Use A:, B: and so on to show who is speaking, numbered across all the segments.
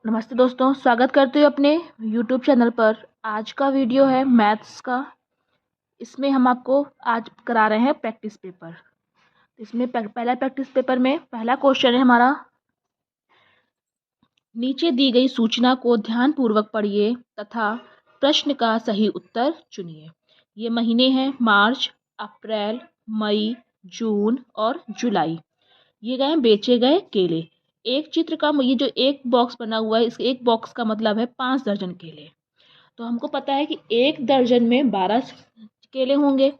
A: नमस्ते दोस्तों, स्वागत करते हुए अपने YouTube चैनल पर। आज का वीडियो है मैथ्स का। इसमें हम आपको आज करा रहे हैं प्रैक्टिस पेपर। इसमें पहला प्रैक्टिस पेपर में पहला क्वेश्चन है हमारा, नीचे दी गई सूचना को ध्यानपूर्वक पढ़िए तथा प्रश्न का सही उत्तर चुनिए। ये महीने हैं मार्च, अप्रैल, मई, जून और जुलाई। ये गए बेचे गए केले। एक चित्र का ये जो एक बॉक्स बना हुआ है, इस एक बॉक्स का मतलब है 5 दर्जन केले। तो हमको पता है कि एक दर्जन में 12 केले होंगे।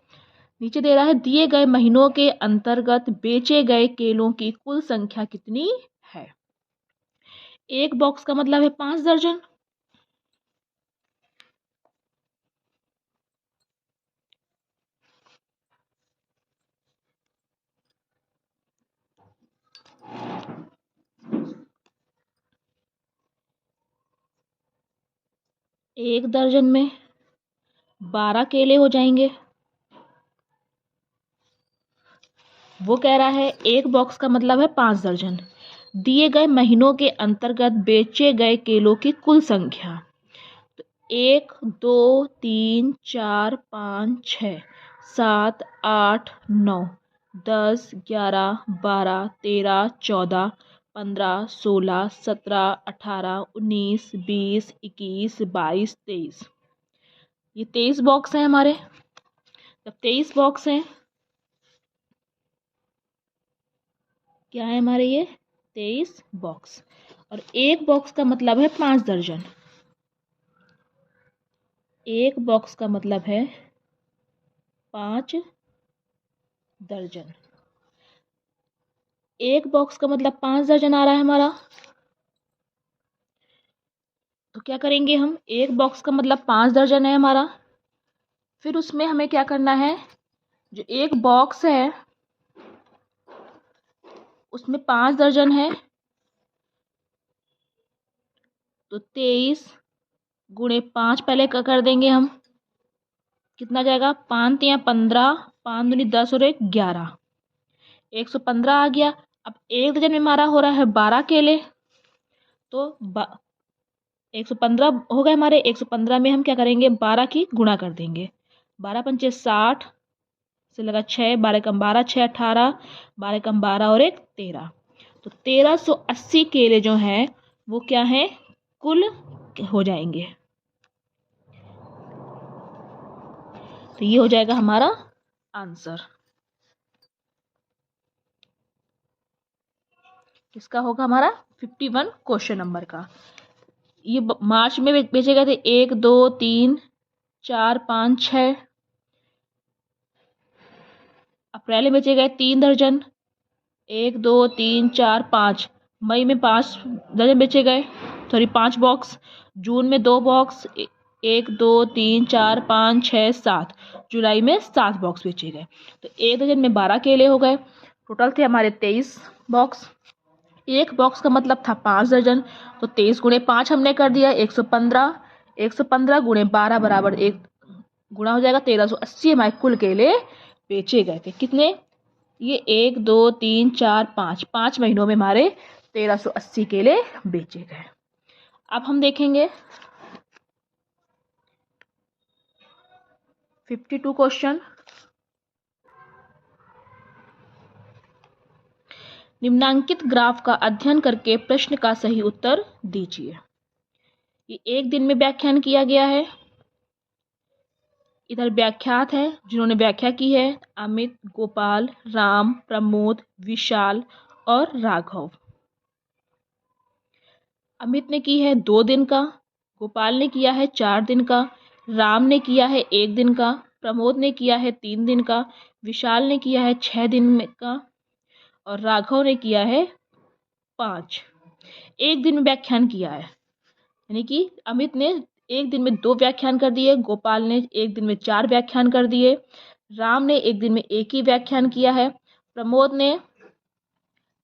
A: नीचे दे रहा है दिए गए महीनों के अंतर्गत बेचे गए केलों की कुल संख्या कितनी है। एक बॉक्स का मतलब है 5 दर्जन। एक दर्जन में 12 केले हो जाएंगे। वो कह रहा है एक बॉक्स का मतलब है 5 दर्जन। दिए गए महीनों के अंतर्गत बेचे गए केलों की कुल संख्या, तो 1 2 3 4 5 6 7 8 9 10 11 12 13 14 15 16 17 18 19 20 21 22 23। ये 23 बॉक्स हैं हमारे। जब 23 बॉक्स हैं, क्या है हमारे ये 23 बॉक्स। और एक बॉक्स का मतलब है 5 दर्जन। एक बॉक्स का मतलब है 5 दर्जन। एक बॉक्स का मतलब 5 दर्जन आ रहा है हमारा। तो क्या करेंगे हम, एक बॉक्स का मतलब 5 दर्जन है हमारा। फिर उसमें हमें क्या करना है, जो एक बॉक्स है उसमें 5 दर्जन है, तो 23 गुणे 5 पहले कर देंगे हम। कितना जाएगा, 5 या 15, 5 दूनी 10 और 1 11, 115 आ गया। अब एक दर्जन में हमारा हो रहा है 12 केले, तो 115 हो गए हमारे। 115 में हम क्या करेंगे, 12 की गुणा कर देंगे। 12 पंचे 60 से लगा 6, 12 कम 12 6 18, 12 कम 12 और 1 13। तो 1380 केले जो हैं वो क्या है, कुल हो जाएंगे। तो ये हो जाएगा हमारा आंसर। किसका होगा, हमारा 51 क्वेश्चन नंबर का। ये मार्च में बेचे गए थे 1 2 3 4 5 6। अप्रैल में बेचे गए 3 दर्जन, 1 2 3 4 5। मई में 5 दर्जन बेचे गए, सॉरी 5 बॉक्स। जून में 2 बॉक्स, 1 2 3 4 5 6 7। जुलाई में 7 बॉक्स बेचे गए। तो एक दर्जन में 12 केले हो गए। टोटल थे हमारे 23 बॉक्स। एक बॉक्स का मतलब था 5 दर्जन, तो 23 गुणे 5 हमने कर दिया 115। 115 गुणे 12 बराबर 1 गुणा हो जाएगा 1380 हमारे कुल केले बेचे गए थे। कितने, ये 1 2 3 4 5, 5 महीनों में हमारे 1380 केले बेचे गए। अब हम देखेंगे 52 क्वेश्चन। निम्नांकित ग्राफ का अध्ययन करके प्रश्न का सही उत्तर दीजिए। ये एक दिन में व्याख्यान किया गया है। इधर व्याख्यात है, जिन्होंने व्याख्या की है अमित, गोपाल, राम, प्रमोद, विशाल और राघव। अमित ने की है 2 दिन का, गोपाल ने किया है 4 दिन का, राम ने किया है 1 दिन का, प्रमोद ने किया है 3 दिन का, विशाल ने किया है 6 दिन का और राघव ने किया है 5। एक दिन में व्याख्यान किया है, यानी कि अमित ने एक दिन में 2 व्याख्यान कर दिए, गोपाल ने एक दिन में 4 व्याख्यान कर दिए, राम ने एक दिन में 1 ही व्याख्यान किया है, प्रमोद ने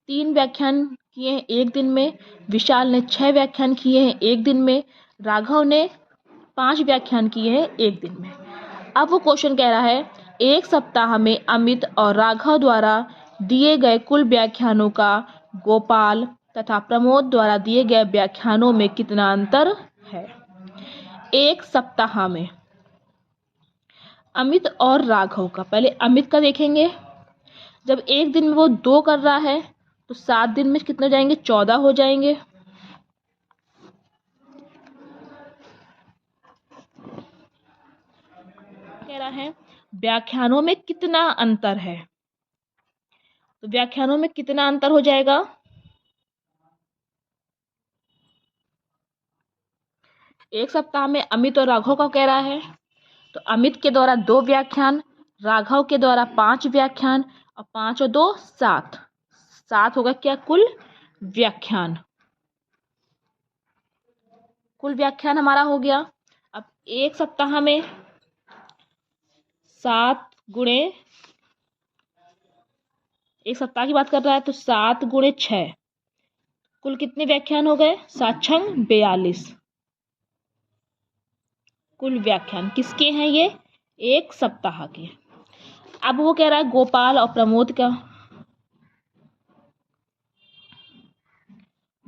A: 3 व्याख्यान किए हैं एक दिन में, विशाल ने 6 व्याख्यान किए हैं एक दिन में, राघव ने 5 व्याख्यान किए हैं एक दिन में। अब वो क्वेश्चन कह रहा है एक सप्ताह में अमित और राघव द्वारा दिए गए कुल व्याख्यानों का गोपाल, तथा प्रमोद द्वारा दिए गए व्याख्यानों में कितना अंतर है। एक सप्ताह में अमित और राघव का, पहले अमित का देखेंगे। जब एक दिन में वो 2 कर रहा है तो 7 दिन में कितने हो जाएंगे, 14 हो जाएंगे। कह रहा है व्याख्यानों में कितना अंतर है, तो व्याख्यानों में कितना अंतर हो जाएगा, एक सप्ताह में अमित और राघव का कह रहा है, तो अमित के द्वारा 2 व्याख्यान, राघव के द्वारा 5 व्याख्यान, और 5 और 2 7, 7 होगा क्या, कुल व्याख्यान। कुल व्याख्यान हमारा हो गया। अब एक सप्ताह में 7 गुणे, एक सप्ताह की बात कर रहा है तो 7 गुणे 6, कुल कितने व्याख्यान हो गए, 7 छंग 42। कुल व्याख्यान किसके हैं, ये एक सप्ताह के। अब वो कह रहा है गोपाल और प्रमोद का।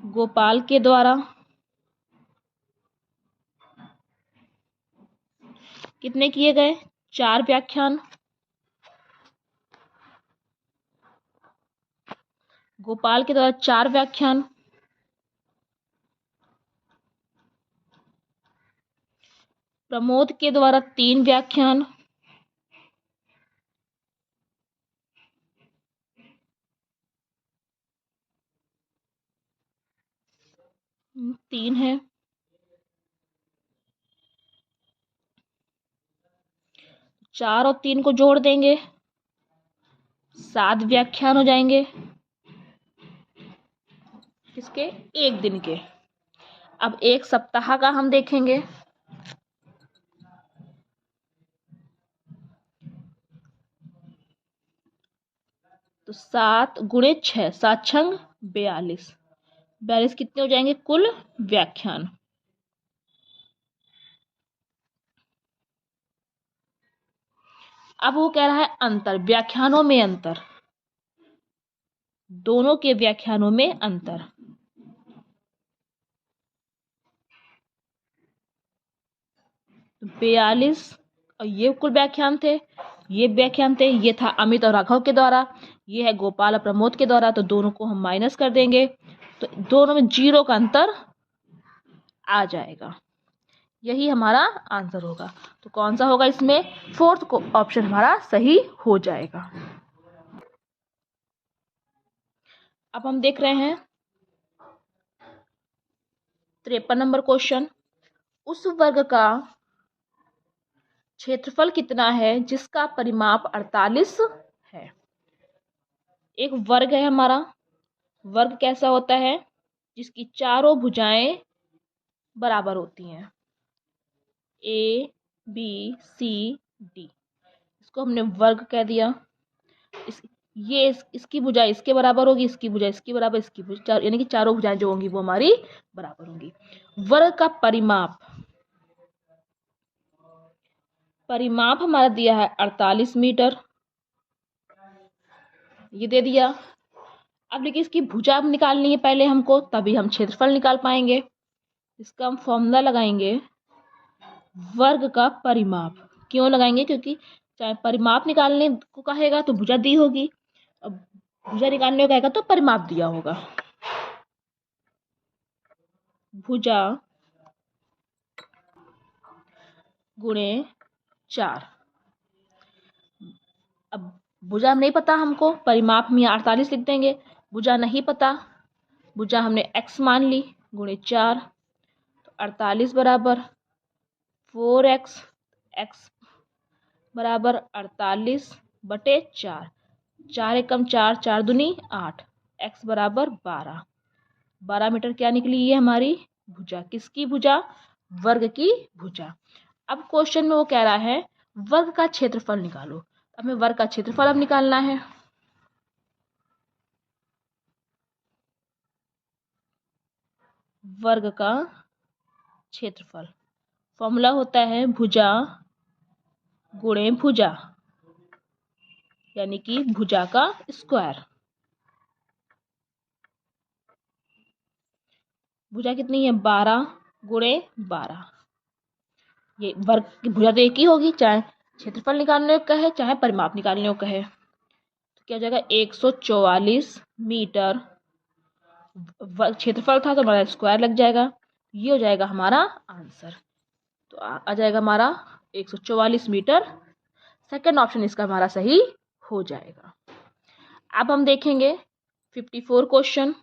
A: गोपाल के द्वारा कितने किए गए, 4 व्याख्यान। गोपाल के द्वारा 4 व्याख्यान, प्रमोद के द्वारा 3 व्याख्यान, तीन है। 4 और 3 को जोड़ देंगे, 7 व्याख्यान हो जाएंगे किसके, एक दिन के। अब एक सप्ताह का हम देखेंगे, तो 7 गुणे 6, 7 छंग 42, 42 कितने हो जाएंगे, कुल व्याख्यान। अब वो कह रहा है अंतर, व्याख्यानों में अंतर, दोनों के व्याख्यानों में अंतर। तो 42 और ये कुल व्याख्यान थे, ये व्याख्यान थे, ये था अमित और राघव के द्वारा, ये है गोपाल और प्रमोद के द्वारा, तो दोनों को हम माइनस कर देंगे तो दोनों में 0 का अंतर आ जाएगा। यही हमारा आंसर होगा। तो कौन सा होगा इसमें, 4th को ऑप्शन हमारा सही हो जाएगा। अब हम देख रहे हैं 53 नंबर क्वेश्चन। उस वर्ग का क्षेत्रफल कितना है जिसका परिमाप 48 है। एक वर्ग है हमारा, वर्ग कैसा होता है, जिसकी चारों भुजाएं बराबर होती हैं, ए बी सी डी, इसको हमने वर्ग कह दिया। इसकी भुजा इसके बराबर होगी, इसकी भुजा इसकी बराबर, इसकी भुजा यानी कि चारों भुजाएं जो होंगी वो हमारी बराबर होंगी। वर्ग का परिमाप, परिमाप हमारा दिया है 48 मीटर, ये दे दिया। अब लेकिन इसकी भुजा निकालनी है पहले हमको, तभी हम क्षेत्रफल निकाल पाएंगे। इसका हम फॉर्मूला लगाएंगे, वर्ग का परिमाप। क्यों लगाएंगे, क्योंकि चाहे परिमाप निकालने को कहेगा तो भुजा दी होगी, अब भुजा निकालने को कहेगा तो परिमाप दिया होगा। भुजा गुणे 4, अब भुजा नहीं पता हमको, परिमाप में 48 लिख देंगे। भुजा नहीं पता, भुजा हमने x मान ली, गुणे 4, तो 48 बराबर 4x, x बराबर 48 बटे 4, 4 एकम 4, 4 दूनी 8, x बराबर 12, 12 मीटर क्या निकली, ये हमारी भुजा। किसकी भुजा, वर्ग की भुजा। अब क्वेश्चन में वो कह रहा है वर्ग का क्षेत्रफल निकालो, हमें वर्ग का क्षेत्रफल अब निकालना है। वर्ग का क्षेत्रफल फॉर्मूला होता है भुजा गुणे भुजा, यानी कि भुजा का स्क्वायर। भुजा कितनी है 12 गुणे 12। ये वर्ग की भुजा तो एक ही होगी, चाहे क्षेत्रफल निकालने को कहे चाहे परिमाप निकालने को कहे। तो क्या हो जाएगा 144 मीटर। क्षेत्रफल था तो हमारा स्क्वायर लग जाएगा। ये हो जाएगा हमारा आंसर। तो आ जाएगा हमारा 144 मीटर। सेकंड ऑप्शन इसका हमारा सही हो जाएगा। अब हम देखेंगे 54 क्वेश्चन।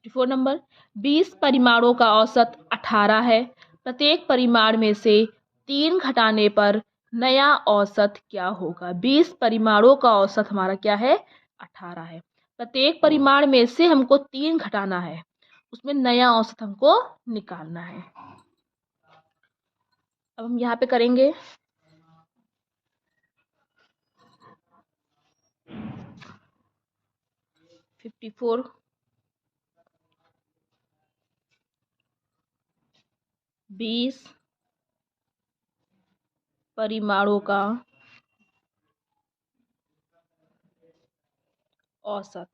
A: 54 नंबर, 20 परिमाणों का औसत 18 है। प्रत्येक परिमाण में से 3 घटाने पर नया औसत क्या होगा। 20 परिमाणों का औसत हमारा क्या है 18 है। प्रत्येक परिमाण में से हमको 3 घटाना है, उसमें नया औसत हमको निकालना है। अब हम यहाँ पे करेंगे 54 20 परिमाणों का औसत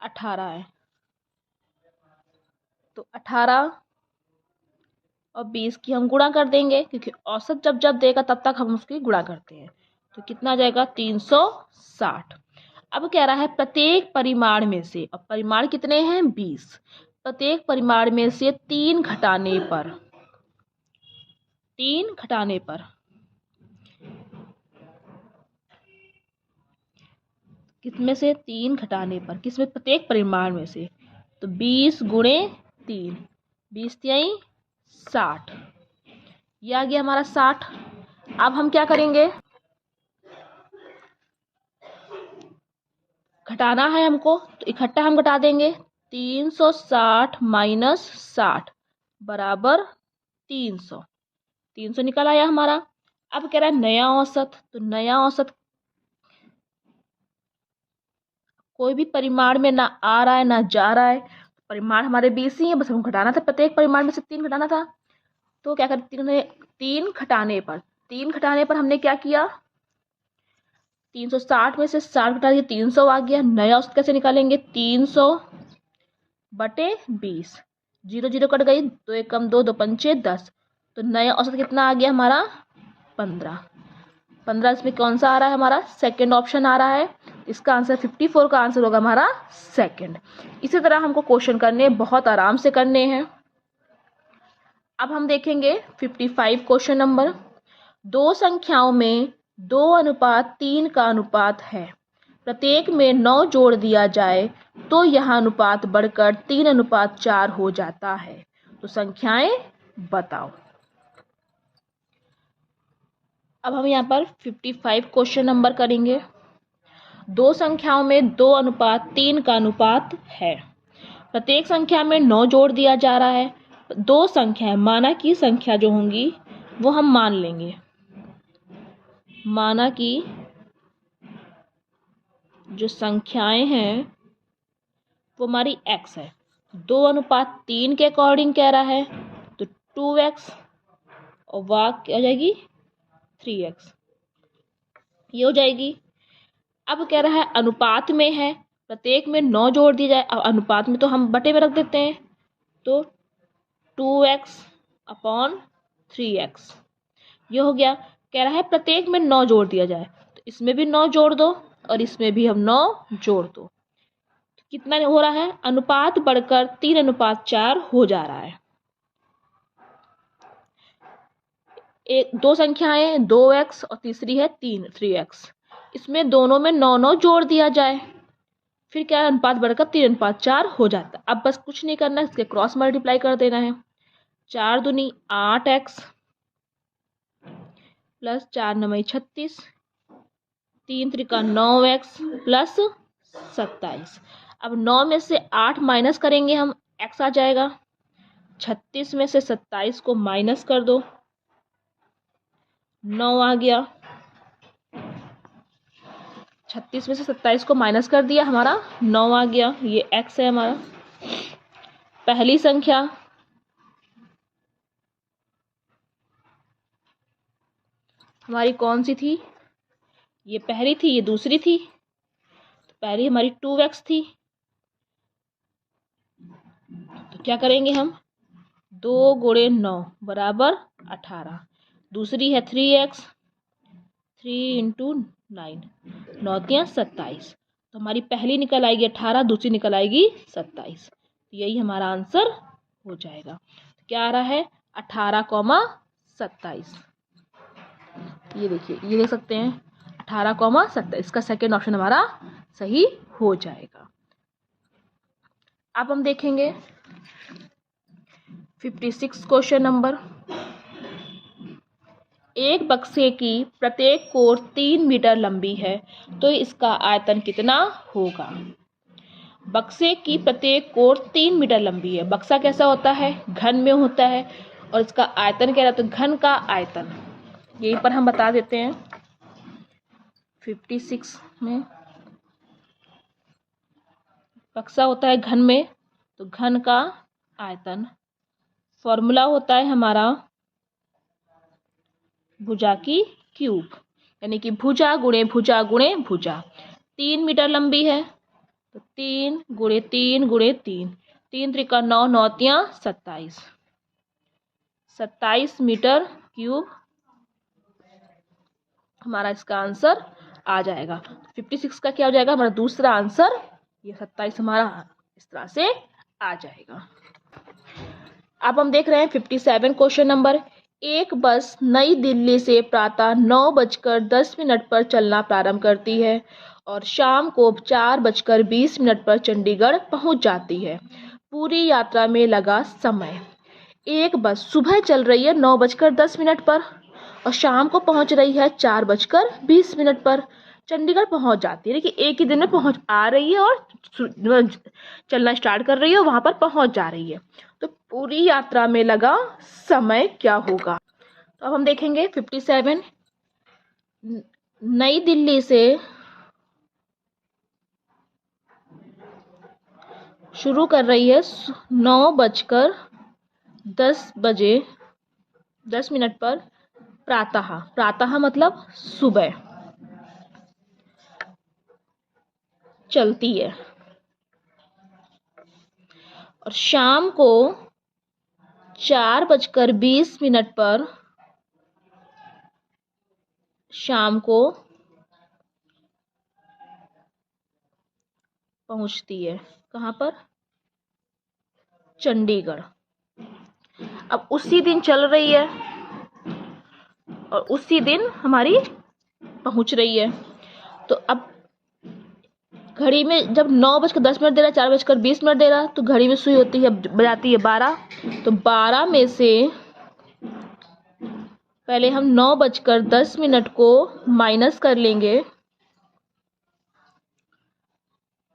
A: 18 है। तो 18 और 20 की हम गुणा कर देंगे, क्योंकि औसत जब जब देगा तब तक हम उसकी गुणा करते हैं। तो कितना आ जाएगा 360। अब कह रहा है प्रत्येक परिमाण में से, अब परिमाण कितने हैं 20, प्रत्येक परिमाण में से 3 घटाने पर किसमें से 3 घटाने पर, किसमें प्रत्येक परिमाण में से, तो 20 गुणे 3, 20 तिहाई 60, ये आ गया हमारा 60। अब हम क्या करेंगे, घटाना है हमको तो इकट्ठा हम घटा देंगे। 360 माइनस 60 बराबर 300। 300 निकल आया हमारा। अब कह रहा है नया औसत, तो नया औसत कोई भी परिमाण में ना आ रहा है ना जा रहा है। परिमाण हमारे 20 ही है, बस हमको घटाना था, प्रत्येक परिमाण में से 3 घटाना था। तो क्या करते हैं, 3 घटाने पर हमने क्या किया, 360 में से 60 घटा दिया, 300 आ गया। नया औसत कैसे निकालेंगे, 300 बटे 20, 0 0 कट गई, 2 एकम 2, 2 पंचे 10। तो नया औसत कितना आ गया हमारा 15। 15 इसमें कौन सा आ रहा है हमारा, सेकंड ऑप्शन आ रहा है। इसका आंसर 54 का आंसर होगा हमारा सेकंड। इसी तरह हमको क्वेश्चन करने बहुत आराम से करने हैं। अब हम देखेंगे 55 क्वेश्चन नंबर, दो संख्याओं में 2:3 का अनुपात है। प्रत्येक में 9 जोड़ दिया जाए तो यह अनुपात बढ़कर 3:4 हो जाता है। तो संख्याएं बताओ। अब हम यहाँ पर 55 क्वेश्चन नंबर करेंगे। दो संख्याओं में 2:3 का अनुपात है। प्रत्येक संख्या में 9 जोड़ दिया जा रहा है। दो संख्या माना की संख्या जो होंगी वो हम मान लेंगे, माना की जो संख्याएं हैं वो हमारी x है। 2:3 के अकॉर्डिंग कह रहा है तो 2x और वाक क्या हो जाएगी 3x, ये हो जाएगी। अब कह रहा है अनुपात में है, प्रत्येक में 9 जोड़ दिया जाए। अब अनुपात में तो हम बटे में रख देते हैं, तो 2x अपॉन 3x, ये हो गया। कह रहा है प्रत्येक में 9 जोड़ दिया जाए, तो इसमें भी 9 जोड़ दो और इसमें भी हम 9 जोड़ दो। तो कितना हो रहा है, अनुपात बढ़कर 3:4 हो जा रहा है। एक दो संख्याएं 2x और तीसरी है 3x, इसमें दोनों में 9 9 जोड़ दिया जाए, फिर क्या अनुपात बढ़कर 3:4 हो जाता है। अब बस कुछ नहीं करना, इसके क्रॉस मल्टीप्लाई कर देना है। 4 दूनी 8x plus 4 9 36, 3 Trika 9x plus 27। अब 9 में से 8 माइनस करेंगे हम, x आ जाएगा। 36 में से 27 को माइनस कर दो, 9 आ गया। 36 में से 27 को माइनस कर दिया, हमारा 9 आ गया। ये x है हमारा। पहली संख्या हमारी कौन सी थी, ये पहली थी, ये दूसरी थी। तो पहली हमारी 2x थी, तो क्या करेंगे हम, 2 गुणे 9 बराबर 18। दूसरी है 3x, 3 इंटू 9, 9 तियाँ 27। तो हमारी पहली निकल आएगी 18, दूसरी निकल आएगी 27। तो यही हमारा आंसर हो जाएगा। तो क्या आ रहा है, 18,27। ये देखिए, ये देख सकते हैं 18,27, इसका सेकेंड ऑप्शन हमारा सही हो जाएगा। अब हम देखेंगे 56 क्वेश्चन नंबर। एक बक्से की प्रत्येक कोर 3 मीटर लंबी है, तो इसका आयतन कितना होगा। बक्से की प्रत्येक कोर 3 मीटर लंबी है। बक्सा कैसा होता है, घन में होता है, और इसका आयतन क्या रहता है, घन का आयतन। यहीं पर हम बता देते हैं 56 में, बक्सा होता है घन में, तो घन का आयतन फॉर्मूला होता है हमारा भुजा की क्यूब, यानी कि भुजा गुणे भुजा गुणे भुजा। 3 मीटर लंबी है, तो 3 गुणे 3 गुणे 3, 3 त्रिका 9, 9 तियाँ 27, 27 मीटर क्यूब हमारा इसका आंसर आ जाएगा। 56 का क्या हो जाएगा, हमारा दूसरा आंसर, ये 27 हमारा इस तरह से आ जाएगा। अब हम देख रहे हैं 57 क्वेश्चन नंबर। एक बस नई दिल्ली से प्रातः 9:10 पर चलना प्रारंभ करती है और शाम को 4:20 पर चंडीगढ़ पहुंच जाती है। पूरी यात्रा में लगा समय। एक बस सुबह चल रही है 9:10 पर और शाम को पहुंच रही है 4:20 पर। चंडीगढ़ पहुंच जाती है, देखिए एक ही दिन में पहुंच आ रही है और चलना स्टार्ट कर रही है, वहां पर पहुंच जा रही है। तो पूरी यात्रा में लगा समय क्या होगा। तो अब हम देखेंगे 57। नई दिल्ली से शुरू कर रही है 9:10 पर प्रातः, प्रातः मतलब सुबह चलती है, और शाम को 4:20 पर शाम को पहुंचती है। कहाँ पर, चंडीगढ़। अब उसी दिन चल रही है और उसी दिन हमारी पहुंच रही है। तो अब घड़ी में जब 9:10 दे रहा, 4:20 दे रहा, तो घड़ी में सुई होती है, बजाती है 12। तो 12 में से पहले हम 9:10 को माइनस कर लेंगे,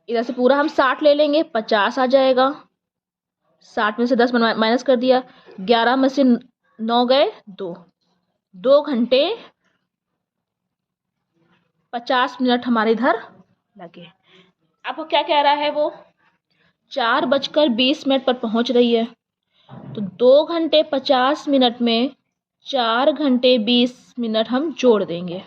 A: इधर से पूरा हम 60 ले लेंगे, 50 आ जाएगा। 60 में से 10 माइनस कर दिया, 11 में से 9 गए 2 घंटे 50 मिनट हमारे इधर लगे। अब क्या कह रहा है वो, 4:20 पर पहुंच रही है, तो 2 घंटे 50 मिनट में 4 घंटे 20 मिनट हम जोड़ देंगे,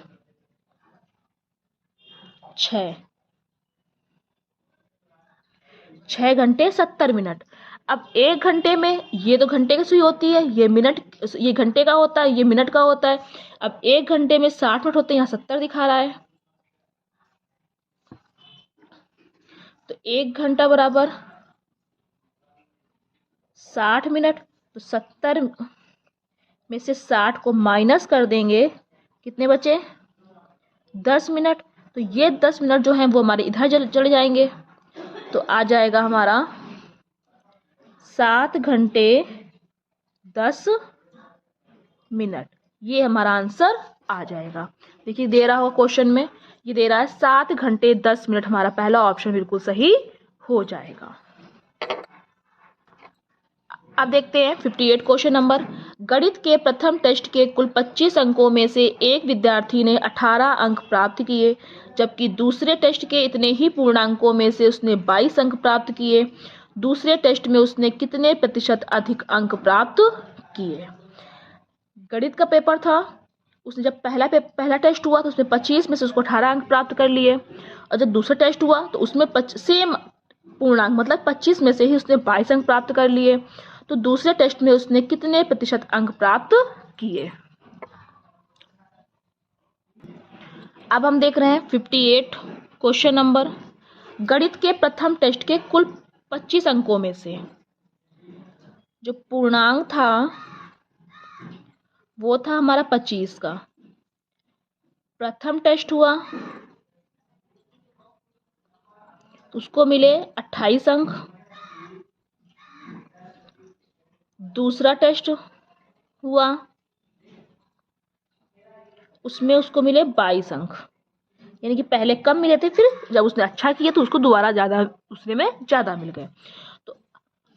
A: 6 घंटे 70 मिनट। अब 1 घंटे में, ये तो घंटे की सुई होती है, ये मिनट, ये घंटे का होता है, ये मिनट का होता है। अब 1 घंटे में 60 मिनट होते हैं, यहाँ 70 दिखा रहा है, तो 1 घंटा बराबर 60 मिनट। तो 70 में से 60 को माइनस कर देंगे, कितने बचे, 10 मिनट। तो ये 10 मिनट जो हैं वो हमारे इधर चले जाएंगे, तो आ जाएगा हमारा 7 घंटे 10 मिनट। ये हमारा आंसर आ जाएगा। देखिए दे रहा होगा क्वेश्चन में, ये दे रहा है 7 घंटे 10 मिनट, हमारा पहला ऑप्शन बिल्कुल सही हो जाएगा। अब देखते हैं 58 क्वेश्चन नंबर। गणित के प्रथम टेस्ट के कुल 25 अंकों में से एक विद्यार्थी ने 18 अंक प्राप्त किए, जबकि दूसरे टेस्ट के इतने ही पूर्णांकों में से उसने 22 अंक प्राप्त किए। दूसरे टेस्ट में उसने कितने प्रतिशत अधिक अंक प्राप्त किए। गणित का पेपर था, उसने जब पहला टेस्ट हुआ तो उसमें 25 में से उसको 18 अंक प्राप्त कर लिए, और जब दूसरा टेस्ट हुआ तो उसमें सेम पूर्णांक मतलब 25 में से ही उसने 22 अंक प्राप्त कर लिए, तो दूसरे टेस्ट में उसने कितने प्रतिशत अंक प्राप्त किए। अब हम देख रहे हैं 58 क्वेश्चन नंबर। गणित के प्रथम टेस्ट के कुल 25 अंकों में से जो पूर्णांक था वो था हमारा 25 का। प्रथम टेस्ट हुआ उसको मिले 28 अंक। दूसरा टेस्ट हुआ उसमें उसको मिले 22 अंक, यानी कि पहले कम मिले थे, फिर जब उसने अच्छा किया तो उसको दोबारा ज़्यादा, उसने में ज़्यादा मिल गए। तो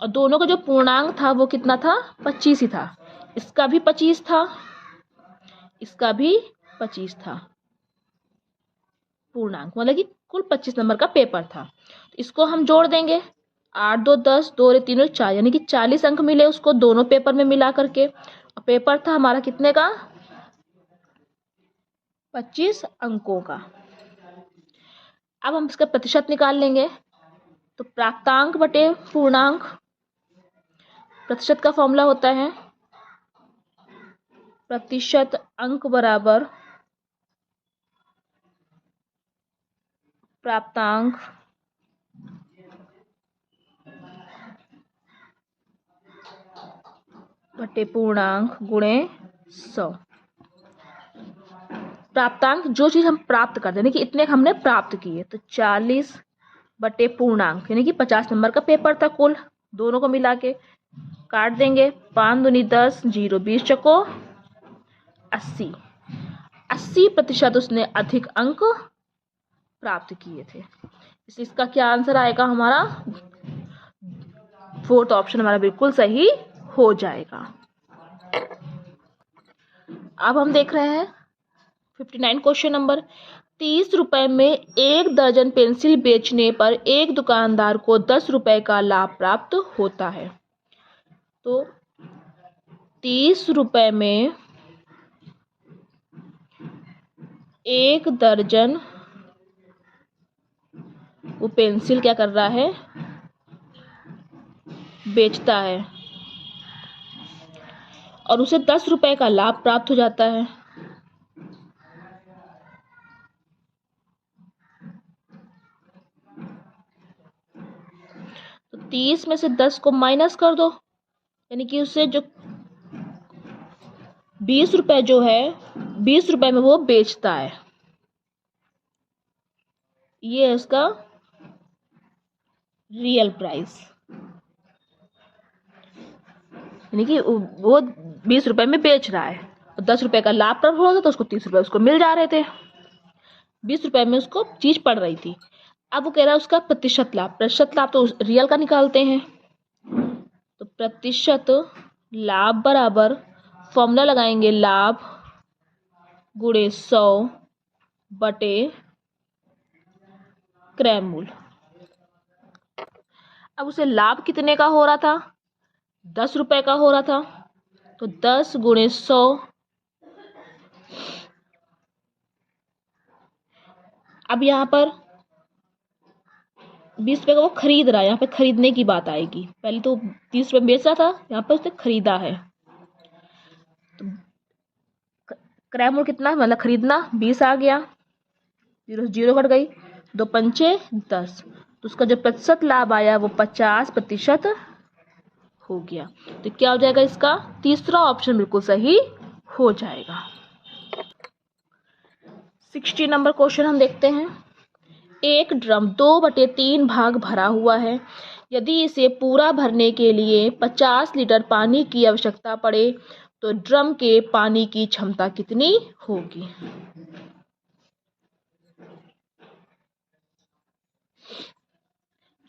A: और दोनों का जो पूर्णांक था वो कितना था, 25 ही था। इसका भी 25 था, इसका भी 25 था। पूर्णांक मतलब कि कुल 25 नंबर का पेपर था। तो इसको हम जोड़ देंगे, 8 2 10, 2 3 और 4, यानी कि 40 अंक मिले उसको दोनों पेपर में मिला करके। और पेपर था हमारा कितने का, 25 अंकों का। अब हम इसका प्रतिशत निकाल लेंगे, तो प्राप्तांक बटे पूर्णांक, प्रतिशत का फॉर्मूला होता है प्रतिशत अंक बराबर प्राप्तांक बटे पूर्णांक गुणे 100। प्राप्तांक जो चीज हम प्राप्त कर दें, कि इतने हमने प्राप्त किए, तो 40 बटे पूर्णांक यानी कि 50 नंबर का पेपर था कुल, दोनों को मिला के काट देंगे। 5 दूनी 10, 0 20 चको 80। 80% उसने अधिक अंक प्राप्त किए थे। इसलिए इसका क्या आंसर आएगा हमारा, फोर्थ ऑप्शन हमारा बिल्कुल सही हो जाएगा। अब हम देख रहे हैं 59 क्वेश्चन नंबर। 30 रुपए में 1 दर्जन पेंसिल बेचने पर एक दुकानदार को 10 रुपए का लाभ प्राप्त होता है। तो 30 रुपए में 1 दर्जन वो पेंसिल क्या कर रहा है, बेचता है, और उसे 10 रुपए का लाभ प्राप्त हो जाता है। तो 30 में से 10 को माइनस कर दो, यानी कि उससे जो 20 रुपए जो है, 20 रुपए में वो बेचता है, ये है उसका रियल प्राइस। यानी कि वो 20 रुपए में बेच रहा है और 10 रुपए का लाभ प्राप्त हो रहा था, तो उसको 30 रुपए उसको मिल जा रहे थे। 20 रुपए में उसको चीज पड़ रही थी। अब वो कह रहा है उसका प्रतिशत लाभ। प्रतिशत लाभ तो रियल का निकालते हैं, तो प्रतिशत लाभ बराबर फॉर्मूला लगाएंगे, लाभ गुणे 100 बटे क्रय मूल्य। अब उसे लाभ कितने का हो रहा था, 10 रुपए का हो रहा था, तो 10 गुणे 100, अब यहाँ पर 20 रुपए का वो खरीद रहा है, यहाँ पे खरीदने की बात आएगी। पहले तो 30 रुपए बेच रहा था, यहाँ पर उसने खरीदा है, तो क्रय मूल्य कितना, मतलब खरीदना 20 आ गया, 0 0 कट गई, 2 पंचे 10, तो उसका जो प्रतिशत लाभ आया वो 50% हो गया। तो क्या हो जाएगा, इसका तीसरा ऑप्शन बिल्कुल सही हो जाएगा। 60 नंबर क्वेश्चन हम देखते हैं। एक ड्रम 2/3 भाग भरा हुआ है। यदि इसे पूरा भरने के लिए 50 लीटर पानी की आवश्यकता पड़े तो ड्रम के पानी की क्षमता कितनी होगी।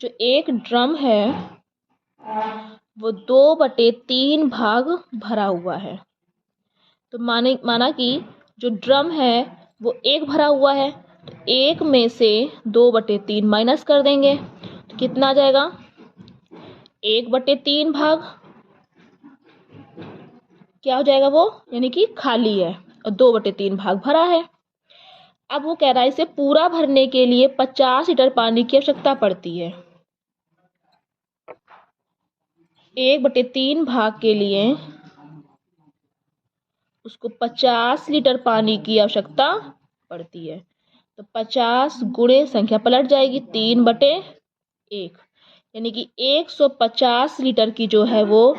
A: जो एक ड्रम है वो 2/3 भाग भरा हुआ है। तो माना कि जो ड्रम है वो एक भरा हुआ है, तो एक में से 2/3 माइनस कर देंगे, तो कितना आ जाएगा, 1/3 भाग क्या हो जाएगा वो, यानी कि खाली है, और 2/3 भाग भरा है। अब वो कह रहा है इसे पूरा भरने के लिए 50 लीटर पानी की आवश्यकता पड़ती है। 1/3 भाग के लिए उसको 50 लीटर पानी की आवश्यकता पड़ती है। तो 50 गुणे संख्या पलट जाएगी 3/1, यानी कि 150 लीटर की जो है वो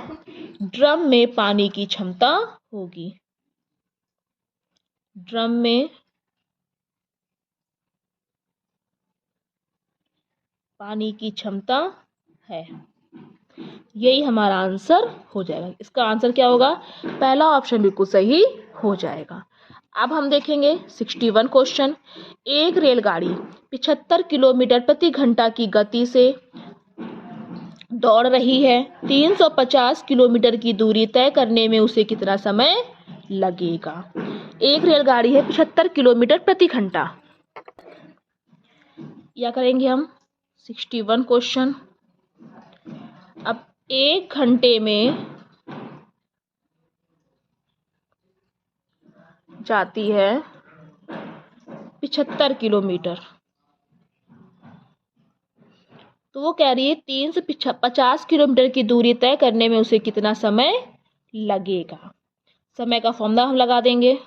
A: ड्रम में पानी की क्षमता होगी। ड्रम में पानी की क्षमता है। यही हमारा आंसर हो जाएगा। इसका आंसर क्या होगा? पहला ऑप्शन बिल्कुल सही हो जाएगा। अब हम देखेंगे 61 क्वेश्चन। एक रेलगाड़ी 75 किलोमीटर प्रति घंटा की गति से दौड़ रही है। 350 किलोमीटर की दूरी तय करने में उसे कितना समय लगेगा? एक रेलगाड़ी है 75 किलोमीटर प्रति घंटा। या करेंगे हम 61 क्वेश्चन। अब 1 घंटे में जाती है 75 किलोमीटर, तो वो कह रही है 350 किलोमीटर की दूरी तय करने में उसे कितना समय लगेगा। समय का फॉर्मूला हम लगा देंगे।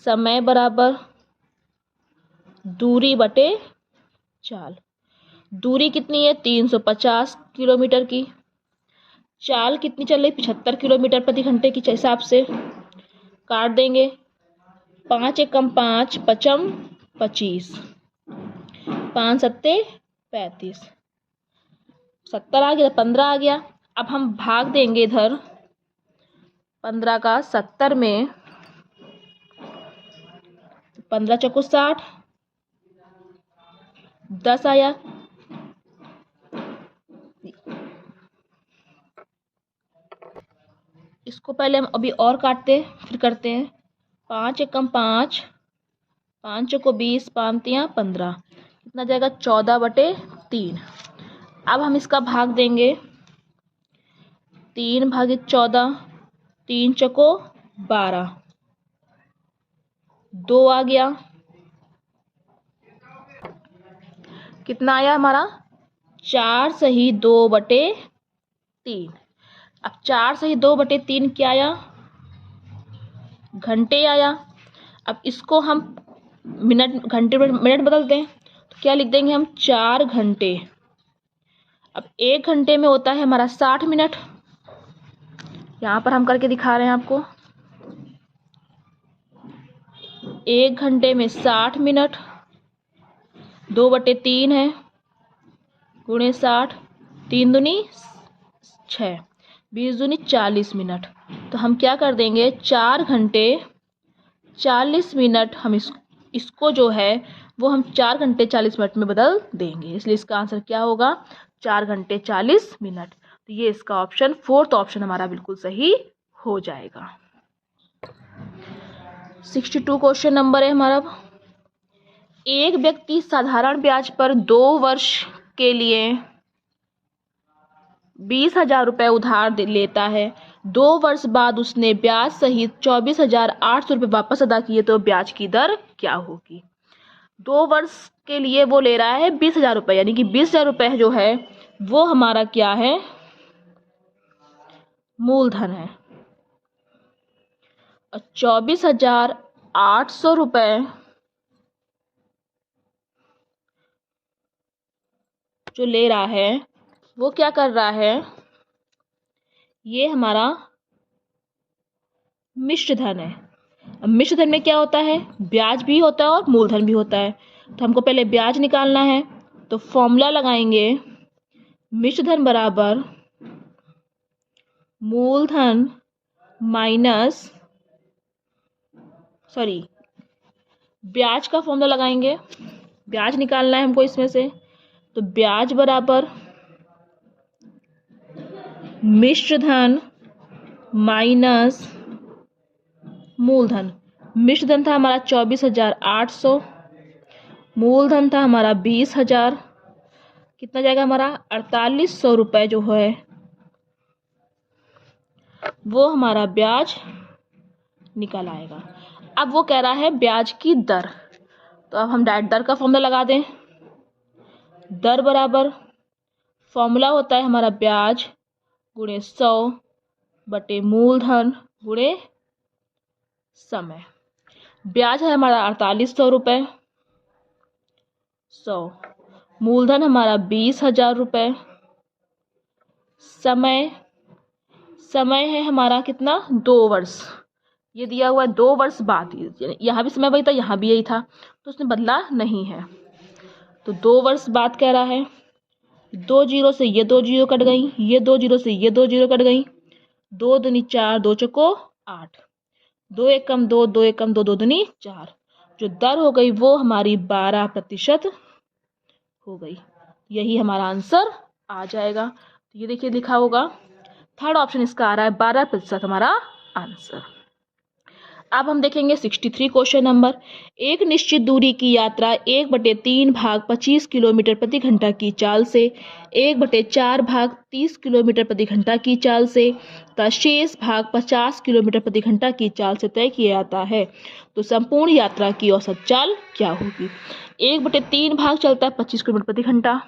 A: समय बराबर दूरी बटे चाल। दूरी कितनी है? 350 किलोमीटर की। चाल कितनी चल रही? 75 किलोमीटर प्रति घंटे के हिसाब से काट देंगे। 5 एकम 5, पचम 25, 5 सत्ते 35, 70 आ गया, 15 आ गया। अब हम भाग देंगे इधर 15 का 70 में, 15 चौको 60, 10 आया। इसको पहले हम अभी और काटते हैं फिर करते हैं। 5 एकम 5, 5 चौको 20, 5 तियां 15, कितना जाएगा? 14/3। अब हम इसका भाग देंगे 3/14, 3 चौको 12, 2 आ गया। कितना आया हमारा? 4 सही 2/3। अब 4 सही 2/3 क्या आया? घंटे आया। अब इसको हम मिनट, घंटे में मिनट बदलते हैं, तो क्या लिख देंगे हम? 4 घंटे। अब 1 घंटे में होता है हमारा 60 मिनट। यहाँ पर हम करके दिखा रहे हैं आपको। 1 घंटे में 60 मिनट, 2/3 है, गुणे 60, 3 दूनी 6, 20 दूनी 40 मिनट। तो हम क्या कर देंगे? 4 घंटे 40 मिनट। हम इसको जो है वो हम 4 घंटे 40 मिनट में बदल देंगे, इसलिए इसका आंसर क्या होगा? 4 घंटे 40 मिनट। तो ये इसका ऑप्शन, फोर्थ ऑप्शन हमारा बिल्कुल सही हो जाएगा। 62 क्वेश्चन नंबर है हमारा। एक व्यक्ति साधारण ब्याज पर 2 वर्ष के लिए 20,000 रुपये उधार लेता है। 2 वर्ष बाद उसने ब्याज सहित 24,800 रुपये वापस अदा किए, तो ब्याज की दर क्या होगी? 2 वर्ष के लिए वो ले रहा है 20,000 रुपये, यानी कि 20,000 रुपये जो है वो हमारा क्या है? मूलधन है। और 24,800 रुपये जो ले रहा है वो क्या कर रहा है? ये हमारा मिश्र धन है। अब मिश्र धन में क्या होता है? ब्याज भी होता है और मूलधन भी होता है। तो हमको पहले ब्याज निकालना है, तो फॉर्मूला लगाएंगे मिश्र धन बराबर मूलधन माइनस, सॉरी, ब्याज का फॉर्मूला लगाएंगे। ब्याज निकालना है हमको इसमें से, तो ब्याज बराबर मिश्र धन माइनस मूलधन। मिश्र धन था हमारा 24,800, मूलधन था हमारा 20,000। कितना जाएगा हमारा? 4,800 रुपये जो है वो हमारा ब्याज निकल आएगा। अब वो कह रहा है ब्याज की दर, तो अब हम डायरेक्ट दर का फॉर्मूला लगा दें। दर बराबर फॉर्मूला होता है हमारा ब्याज गुणे 100 बटे मूलधन गुणे समय। ब्याज है हमारा 4800 रुपये, 100, मूलधन हमारा 20,000 रुपये, समय समय है हमारा कितना 2 वर्ष, ये दिया हुआ है 2 वर्ष बाद, यहाँ भी समय वही था यहाँ भी यही था, तो उसने बदला नहीं है। तो 2 वर्ष बाद कह रहा है, 2 जीरो से ये 2 जीरो कट गई, ये 2 जीरो से ये 2 जीरो कट गई, 2 दूनी 4, 2 चौको 8, 2 एकम 2, 2 एकम 2, 2 दूनी 4, जो दर हो गई वो हमारी 12% हो गई। यही हमारा आंसर आ जाएगा। तो ये देखिए लिखा होगा, थर्ड ऑप्शन इसका आ रहा है 12% हमारा आंसर। अब हम देखेंगे 63 क्वेश्चन नंबर। एक निश्चित दूरी की यात्रा 1/3 भाग 25 किलोमीटर प्रति घंटा की चाल से 1/4 भाग 30 किलोमीटर प्रति घंटा की चाल से तथा शेष भाग 50 किलोमीटर प्रति घंटा की चाल से तय किया जाता है, तो संपूर्ण यात्रा की औसत चाल क्या होगी। 1/3 भाग चलता है 25 किलोमीटर प्रति घंटा,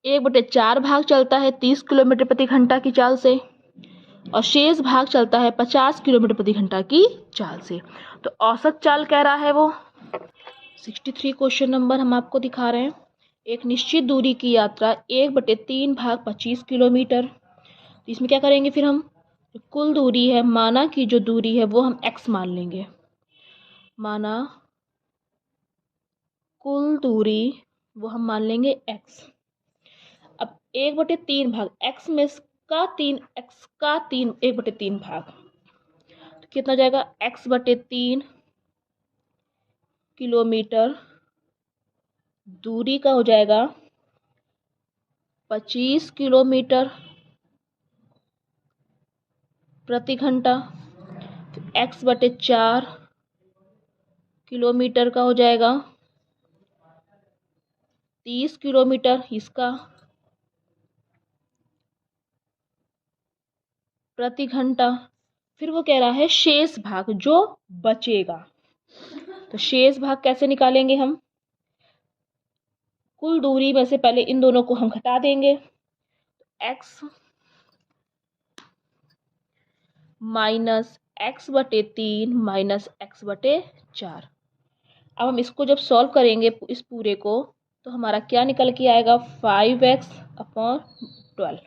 A: 1/4 भाग चलता है 30 किलोमीटर प्रति घंटा की चाल से और शेष भाग चलता है 50 किलोमीटर प्रति घंटा की चाल से। तो औसत चाल कह रहा है वो। 63 क्वेश्चन नंबर हम आपको दिखा रहे हैं। एक निश्चित दूरी की यात्रा 1/3 भाग 25 किलोमीटर, तो इसमें क्या करेंगे फिर हम, कुल दूरी है, माना की जो दूरी है वो हम x मान लेंगे, माना कुल दूरी वो हम मान लेंगे x। अब 1/3 भाग x में का 3 1/3 भाग, तो कितना हो जाएगा, x/3 किलोमीटर दूरी का हो जाएगा 25 किलोमीटर प्रति घंटा, x/4 किलोमीटर का हो जाएगा 30 किलोमीटर इसका प्रति घंटा। फिर वो कह रहा है शेष भाग जो बचेगा, तो शेष भाग कैसे निकालेंगे हम, कुल दूरी में से पहले इन दोनों को हम घटा देंगे, x minus x/3 minus x/4। अब हम इसको जब सॉल्व करेंगे इस पूरे को, तो हमारा क्या निकल के आएगा, 5x/12।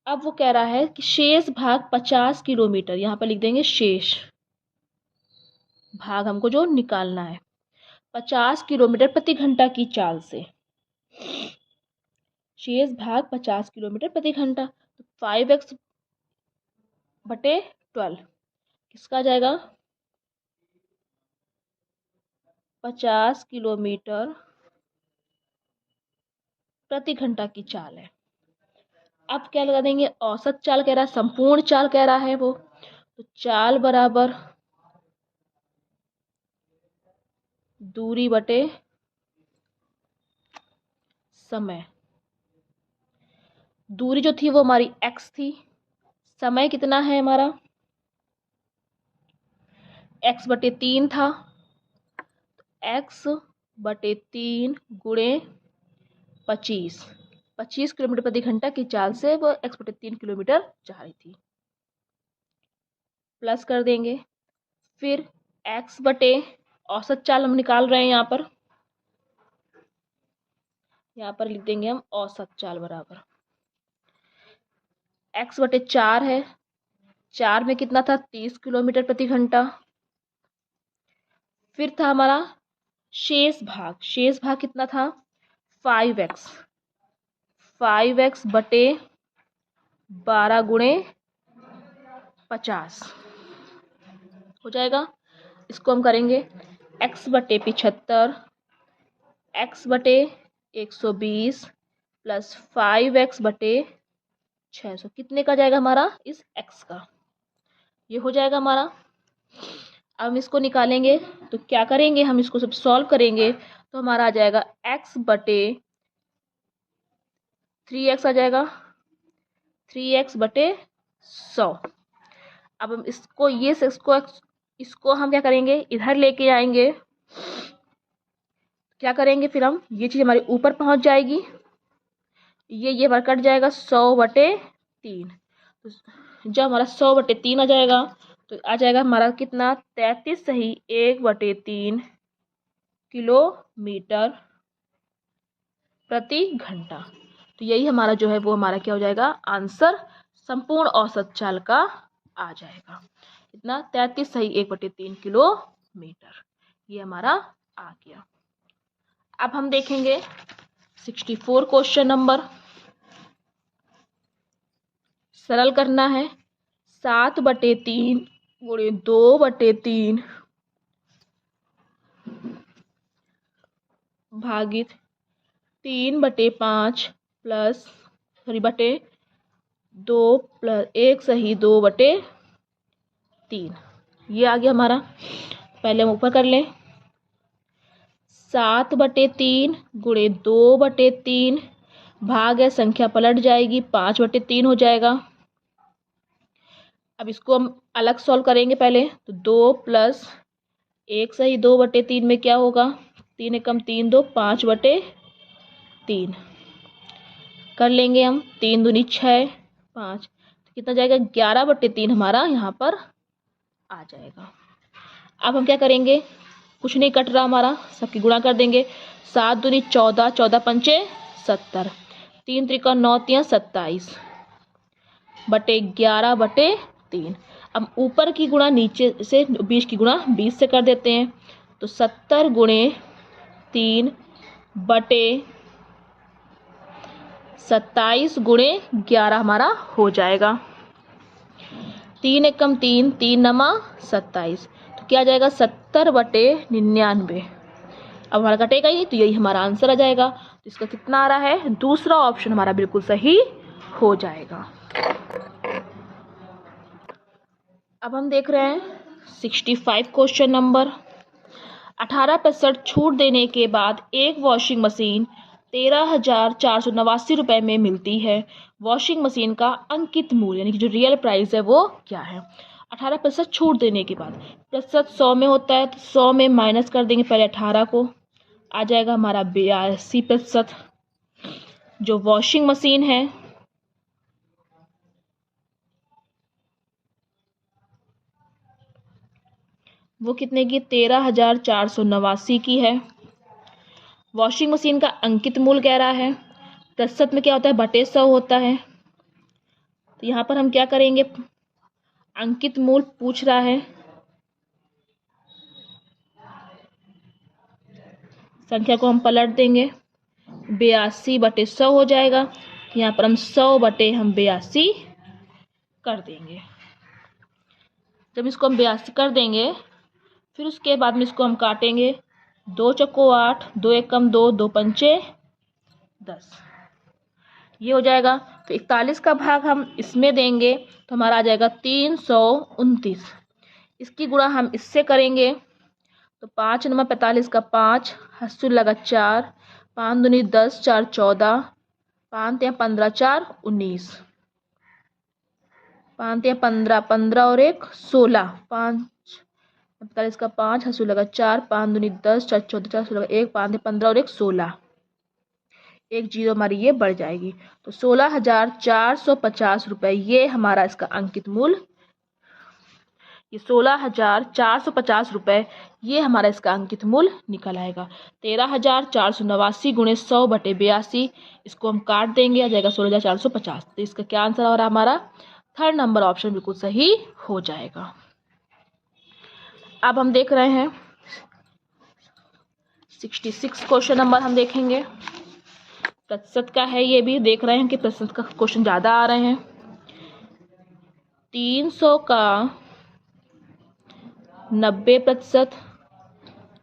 A: अब वो कह रहा है कि शेष भाग 50 किलोमीटर, यहाँ पर लिख देंगे शेष भाग हमको जो निकालना है 50 किलोमीटर प्रति घंटा की चाल से, शेष भाग 50 किलोमीटर प्रति घंटा, तो 5x/12 किसका आ जाएगा, 50 किलोमीटर प्रति घंटा की चाल है। अब क्या लगा देंगे, औसत चाल कह रहा है, संपूर्ण चाल कह रहा है वो, तो चाल बराबर दूरी बटे समय। दूरी जो थी वो हमारी x थी, समय कितना है हमारा x/3 था, x/3 गुणे 25 किलोमीटर प्रति घंटा की चाल से वो x/3 किलोमीटर जा रही थी, प्लस कर देंगे। फिर x बटे औसत चाल हम निकाल रहे हैं, यहाँ पर लिख देंगे हम औसत चाल बराबर x/4 है, 4 में कितना था 30 किलोमीटर प्रति घंटा। फिर था हमारा शेष भाग कितना था 5x बटे 12 गुणे 50 हो जाएगा। इसको हम करेंगे x/75 x/120 प्लस 5x/600 कितने का जाएगा हमारा, इस x का, ये हो जाएगा हमारा। अब हम इसको निकालेंगे, तो क्या करेंगे, हम इसको सब सॉल्व करेंगे, तो हमारा आ जाएगा x/3x आ जाएगा 3x/100। अब हम इसको हम क्या करेंगे, इधर लेके आएंगे, क्या करेंगे फिर हम, ये चीज़ हमारी ऊपर पहुंच जाएगी ये हमारा कट जाएगा 100/3। तो जब हमारा 100/3 आ जाएगा तो आ जाएगा हमारा कितना, 33 सही 1/3 किलोमीटर प्रति घंटा। तो यही हमारा जो है वो हमारा क्या हो जाएगा, आंसर संपूर्ण औसत चाल का आ जाएगा। इतना 33 सही 1/3 किलोमीटर, ये हमारा आ गया। अब हम देखेंगे 64 क्वेश्चन नंबर। सरल करना है। 7/3 गुणे 2/3 भागित 3/5 प्लस बटे 2 प्लस 1 सही 2/3, ये आ गया हमारा। पहले हम ऊपर कर लें। 7/3 गुणे 2/3 भाग है, संख्या पलट जाएगी, 5/3 हो जाएगा। अब इसको हम अलग सॉल्व करेंगे पहले। तो 2 प्लस 1 सही 2/3 में क्या होगा, 3 एकम 3 2 5/3 कर लेंगे हम। 3 दूनी 6 5, तो कितना जाएगा 11/3 हमारा यहाँ पर आ जाएगा। अब हम क्या करेंगे, कुछ नहीं कट रहा हमारा, सबकी गुणा कर देंगे। 7 दूनी 14 14 पंचे 70, 3 त्रिका 9 तिया 27 बटे 11/3। अब ऊपर की गुणा नीचे से 20 की गुणा 20 से कर देते हैं। तो 70 गुणे 3 बटे 27 गुणे 11 हमारा हो जाएगा। 3 एकम 3 3 नमा 27, तो क्या आ जाएगा 70/99। अब हमारा कटेगा ही, तो यही हमारा आंसर आ जाएगा। तो इसका कितना आ रहा है, दूसरा ऑप्शन हमारा बिल्कुल सही हो जाएगा। अब हम देख रहे हैं 65 क्वेश्चन नंबर। 18% छूट देने के बाद एक वॉशिंग मशीन 13,489 रुपये में मिलती है। वॉशिंग मशीन का अंकित मूल्य यानी कि जो रियल प्राइस है वो क्या है। 18% छूट देने के बाद, प्रतिशत 100 में होता है, तो 100 में माइनस कर देंगे पहले 18 को, आ जाएगा हमारा 82%। जो वॉशिंग मशीन है वो कितने की, 13,489 की है। वॉशिंग मशीन का अंकित मूल्य कह रहा है, प्रतिशत में क्या होता है, बटे 100 होता है। तो यहाँ पर हम क्या करेंगे, अंकित मूल्य पूछ रहा है, संख्या को हम पलट देंगे, 82/100 हो जाएगा। यहाँ पर हम 100/82 कर देंगे। जब इसको हम 82 कर देंगे, फिर उसके बाद में इसको हम काटेंगे। 2 चौको 8, 2 एकम 2 2 पंचे 10, ये हो जाएगा। तो 41 का भाग हम इसमें देंगे तो हमारा आ जाएगा 329। इसकी गुणा हम इससे करेंगे तो 5 × 45 का 5, हस्सुल लगा 4, 5 दूनी 10 4 14, 5 × 15 4 19, 5 × 15 15 और 1 16, 5 45 का 5, हंसुल लगा 4, 5 दूनी 10 4 14 4 16 1, 5 × 15 और 1 16, एक जीरो हमारी ये बढ़ जाएगी। तो 16,450 रुपये ये हमारा इसका अंकित मूल्य, ये 16,450 रुपये ये हमारा इसका अंकित मूल्य निकल आएगा। 13,489 गुणे 100/82, इसको हम काट देंगे, आ जाएगा 16,450। तो इसका क्या आंसर हो रहा है हमारा, थर्ड नंबर ऑप्शन बिल्कुल सही हो जाएगा। अब हम देख रहे हैं 66 क्वेश्चन नंबर हम देखेंगे। प्रतिशत का है, ये भी देख रहे हैं कि प्रतिशत का क्वेश्चन ज़्यादा आ रहे हैं। 300 का 90%,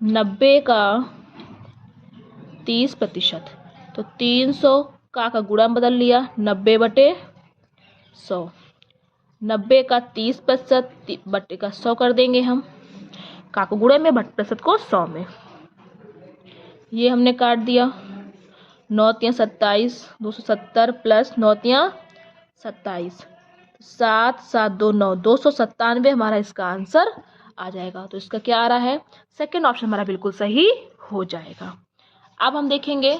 A: 90 का 30%। तो 300 का गुणा बदल लिया 90/100, 90 का 30% बटे का 100 कर देंगे हम, का को गुणे में प्रतिशत को 100 में, ये हमने काट दिया। 9 × 27 270 प्लस 9 × 27 7 7 2 9 297 हमारा इसका आंसर आ जाएगा। तो इसका क्या आ रहा है, सेकंड ऑप्शन हमारा बिल्कुल सही हो जाएगा। अब हम देखेंगे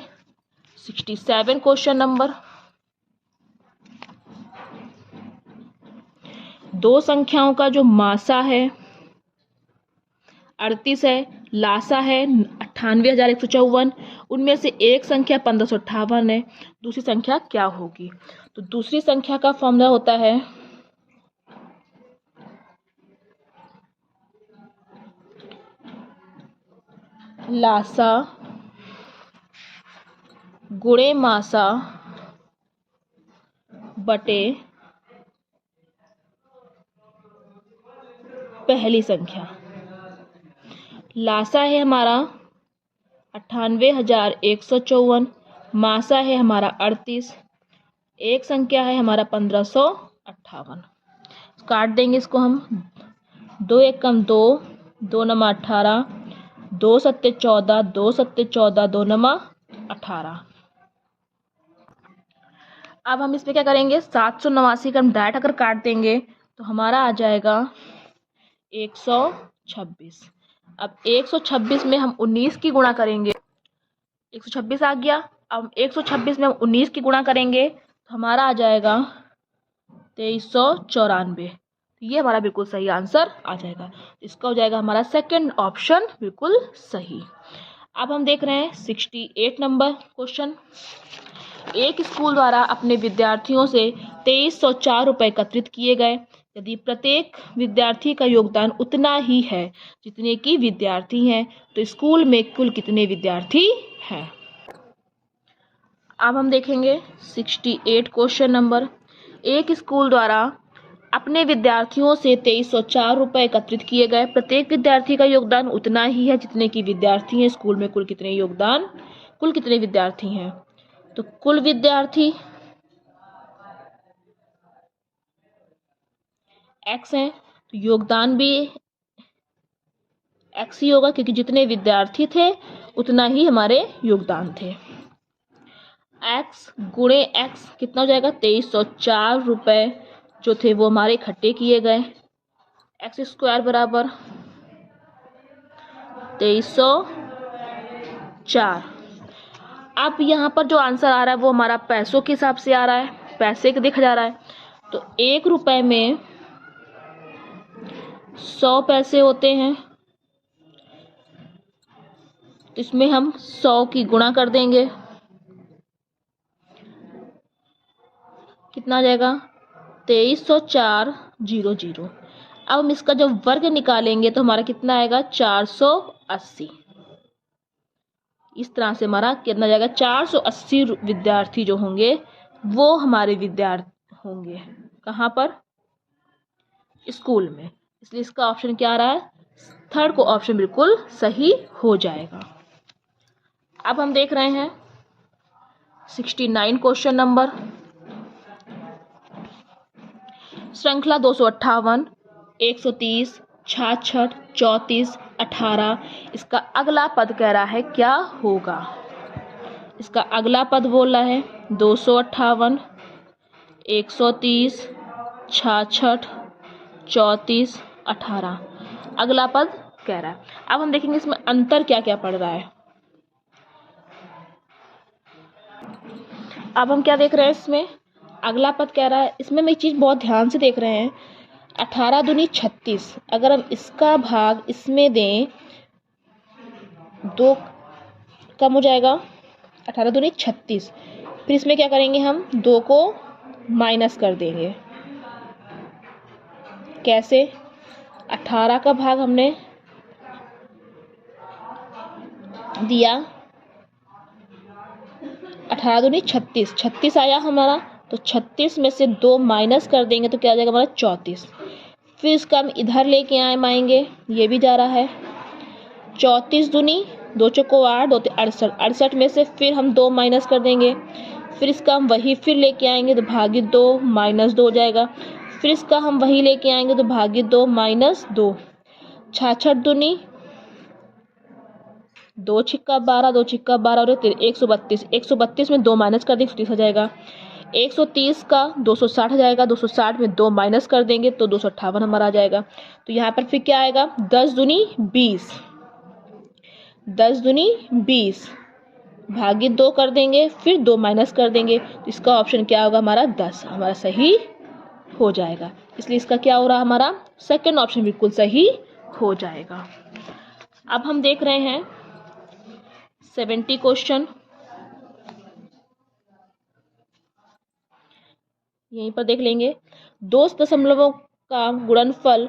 A: 67 क्वेश्चन नंबर। दो संख्याओं का जो मासा है 38 है, लासा है 98,154, उनमें से एक संख्या 1558 है, दूसरी संख्या क्या होगी? तो दूसरी संख्या का फॉर्मूला होता है लासा गुणे मासा बटे पहली संख्या। लासा है हमारा 98,154, मासा है हमारा 38, एक संख्या है हमारा 1558। काट देंगे इसको हम, 2 एकम 2, 2 नमा 18, 2 सत्ते 14, 2 सत्ते 14, 2 नमा 18। अब हम इसमें क्या करेंगे, 789 का हम डायरेक्ट अगर काट देंगे तो हमारा आ जाएगा 126। अब 126 में हम 19 की गुणा करेंगे, 126 आ गया। अब 126 में हम 19 की गुणा करेंगे तो हमारा आ जाएगा 2394। ये हमारा बिल्कुल सही आंसर आ जाएगा। इसका हो जाएगा हमारा सेकंड ऑप्शन बिल्कुल सही। अब हम देख रहे हैं 68 नंबर क्वेश्चन। एक स्कूल द्वारा अपने विद्यार्थियों से 2304 रुपये एकत्रित किए गए। यदि प्रत्येक विद्यार्थी का योगदान उतना ही है जितने की विद्यार्थी हैं, तो स्कूल में कुल कितने विद्यार्थी हैं? अब हम देखेंगे 68 क्वेश्चन नंबर। एक स्कूल द्वारा अपने विद्यार्थियों से 2304 रुपये एकत्रित किए गए। प्रत्येक विद्यार्थी का योगदान उतना ही है जितने की विद्यार्थी हैं। स्कूल में कुल कितने विद्यार्थी हैं? तो कुल विद्यार्थी x हैं, तो योगदान भी x ही होगा, क्योंकि जितने विद्यार्थी थे उतना ही हमारे योगदान थे। x गुणे x कितना हो जाएगा? 2304 रुपये जो थे वो हमारे इकट्ठे किए गए। x स्क्वायर बराबर 2304। अब यहाँ पर जो आंसर आ रहा है वो हमारा पैसों के हिसाब से आ रहा है, पैसे के देखा जा रहा है। तो 1 रुपये में 100 पैसे होते हैं, तो इसमें हम 100 की गुणा कर देंगे, कितना आ जाएगा? 2304,00। अब हम इसका जब वर्ग निकालेंगे तो हमारा कितना आएगा? 480। इस तरह से हमारा कितना जाएगा? 480 विद्यार्थी जो होंगे वो हमारे विद्यार्थी होंगे। कहाँ पर? स्कूल में। इसलिए इसका ऑप्शन क्या आ रहा है? थर्ड को ऑप्शन बिल्कुल सही हो जाएगा। अब हम देख रहे हैं 69 क्वेश्चन नंबर। श्रृंखला 258, 130, 66, 34, 18। इसका अगला पद कह रहा है क्या होगा? इसका अगला पद बोल रहा है 258, 130, 66, 34, 18। अगला पद कह रहा है। अब हम देखेंगे इसमें अंतर क्या क्या पड़ रहा है। अब हम क्या देख रहे हैं इसमें? अगला पद कह रहा है, इसमें हम एक चीज़ बहुत ध्यान से देख रहे हैं। 18 दूनी 36, अगर हम इसका भाग इसमें दें 2 कम हो जाएगा। 18 दूनी 36, फिर इसमें क्या करेंगे हम? 2 को माइनस कर देंगे। कैसे? 18 का भाग हमने दिया 18 दूनी 36, 36 आया हमारा, तो 36 में से 2 माइनस कर देंगे तो क्या आ जाएगा हमारा? 34। फिर इसका हम इधर लेके आएंगे, ये भी जा रहा है। 34 दूनी 2 चौको 8, 2 68, 68 में से फिर हम 2 माइनस कर देंगे। फिर इसका हम वही फिर लेके आएंगे तो भागित 2 माइनस 2 हो जाएगा। फिर इसका हम वही लेके आएंगे तो भागित 2 माइनस 2। 66 दूनी 2 छिक्का 12, 2 छिक्का 12 और 132, 132 में 2 माइनस कर देंगे 130 हो जाएगा। 130 का 260 हो जाएगा, 260 में 2 माइनस कर देंगे तो 258 हमारा आ जाएगा। तो यहाँ पर फिर क्या आएगा? 10 दूनी 20, 10 दूनी 20 भागित 2 कर देंगे, फिर 2 माइनस कर देंगे, तो इसका ऑप्शन क्या होगा हमारा? 10 हमारा सही हो जाएगा। इसलिए इसका क्या हो रहा है, हमारा सेकंड ऑप्शन बिल्कुल सही हो जाएगा। अब हम देख रहे हैं 70 क्वेश्चन। यहीं पर देख लेंगे। 2 दशमलवों का गुणनफल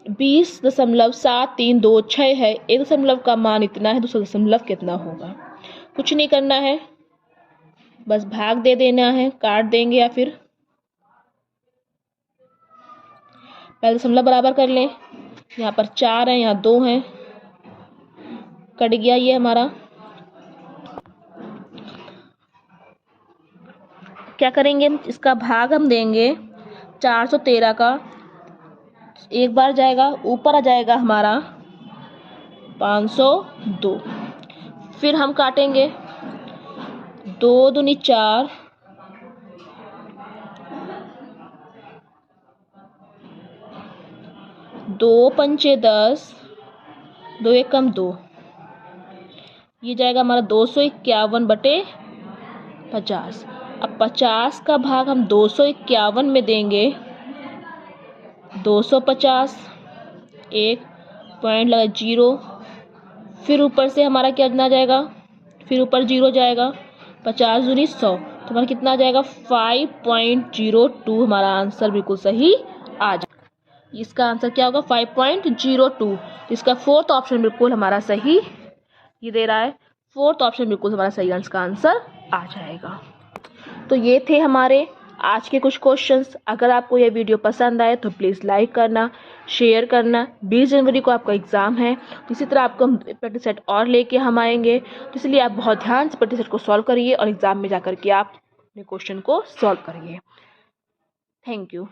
A: 20.7326 है। 1 दशमलव का मान इतना है, दूसरा दशमलव कितना होगा। कुछ नहीं करना है, बस भाग दे देना है, काट देंगे या फिर पहले दशमलव बराबर कर लें। यहाँ पर 4 है, यहाँ 2 है, कट गया ये हमारा। क्या करेंगे, इसका भाग हम देंगे 413 का, एक बार जाएगा, ऊपर आ जाएगा हमारा 502। फिर हम काटेंगे, 2 दूनी 4, 2 पंचे 10, 2 एकम 2, ये जाएगा हमारा 251/50। अब 50 का भाग हम 251 में देंगे, 250, एक पॉइंट लगा 0, फिर ऊपर से हमारा क्या ना जाएगा, फिर ऊपर 0 जाएगा, 50 दूनी 100, तो हमारा कितना आ जाएगा 5.02। हमारा आंसर बिल्कुल सही आ जाएगा। इसका आंसर क्या होगा 5.02। इसका फोर्थ ऑप्शन बिल्कुल हमारा सही ये दे रहा है, फोर्थ ऑप्शन बिल्कुल हमारा सही आंसर का आंसर आ जाएगा। तो ये थे हमारे आज के कुछ क्वेश्चंस। अगर आपको ये वीडियो पसंद आए तो प्लीज़ लाइक करना, शेयर करना। 20 जनवरी को आपका एग्ज़ाम है, तो इसी तरह आपको हम प्रैक्टिस सेट और लेके हम आएंगे, तो इसलिए आप बहुत ध्यान से प्रैक्टिस सेट को सॉल्व करिए और एग्ज़ाम में जाकर के आप अपने क्वेश्चन को सॉल्व करिए। Thank you.